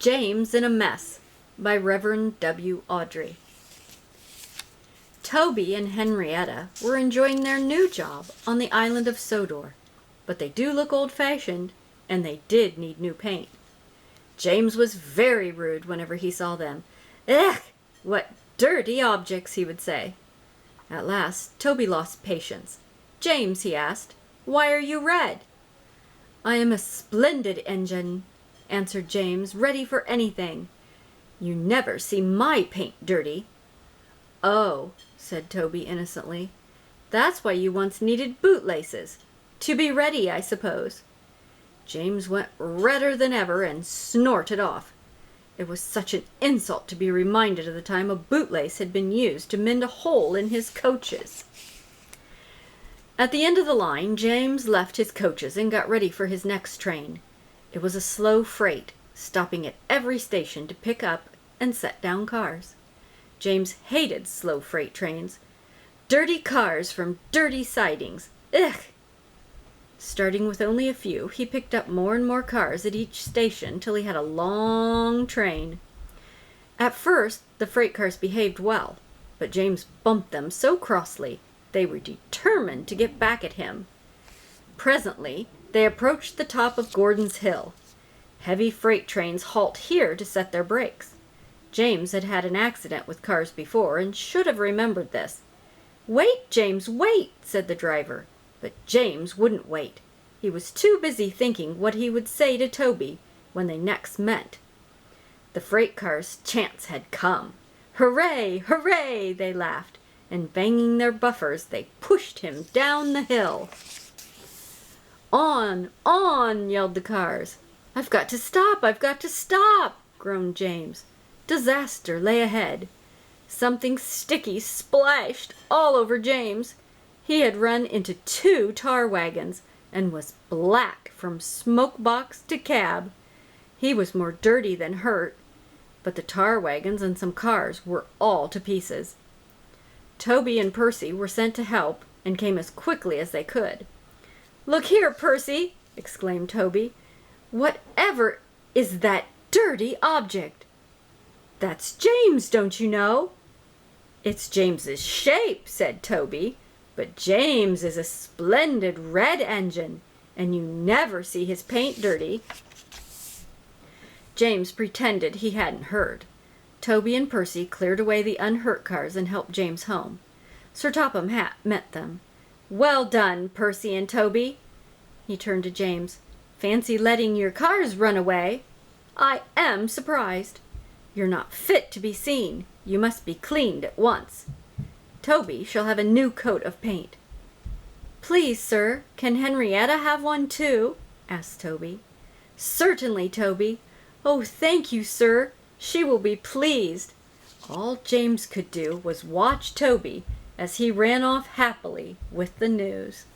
James in a Mess by Reverend W. Awdry. Toby and Henrietta were enjoying their new job on the island of Sodor, but they do look old-fashioned, and they did need new paint. James was very rude whenever he saw them. "Ugh, what dirty objects," he would say. At last, Toby lost patience. "James," he asked, "why are you red?" "I am a splendid engine," answered James, "ready for anything. You never see my paint dirty." "Oh," said Toby innocently, "that's why you once needed bootlaces. To be ready, I suppose." James went redder than ever and snorted off. It was such an insult to be reminded of the time a bootlace had been used to mend a hole in his coaches. At the end of the line, James left his coaches and got ready for his next train. It was a slow freight, stopping at every station to pick up and set down cars. James hated slow freight trains. Dirty cars from dirty sidings. Ugh! Starting with only a few, he picked up more and more cars at each station till he had a long train. At first, the freight cars behaved well, but James bumped them so crossly they were determined to get back at him. Presently, they approached the top of Gordon's Hill. Heavy freight trains halt here to set their brakes. James had had an accident with cars before and should have remembered this. "Wait, James, wait," said the driver. But James wouldn't wait. He was too busy thinking what he would say to Toby when they next met. The freight car's chance had come. "Hooray! Hooray!" they laughed, and banging their buffers, they pushed him down the hill. "On! On!" yelled the cars. "I've got to stop! I've got to stop!" groaned James. Disaster lay ahead. Something sticky splashed all over James. He had run into 2 tar wagons and was black from smoke box to cab. He was more dirty than hurt, but the tar wagons and some cars were all to pieces. Toby and Percy were sent to help and came as quickly as they could. "Look here, Percy!" exclaimed Toby. "Whatever is that dirty object?" "That's James, don't you know?" "It's James's shape," said Toby, "but James is a splendid red engine, and you never see his paint dirty." James pretended he hadn't heard. Toby and Percy cleared away the unhurt cars and helped James home. Sir Topham Hatt met them. "Well done, Percy and Toby." He turned to James. "Fancy letting your cars run away. I am surprised. You're not fit to be seen. You must be cleaned at once. Toby shall have a new coat of paint." "Please, sir, can Henrietta have one too?" asked Toby. "Certainly, Toby. Oh, thank you, sir. She will be pleased." All James could do was watch Toby as he ran off happily with the news.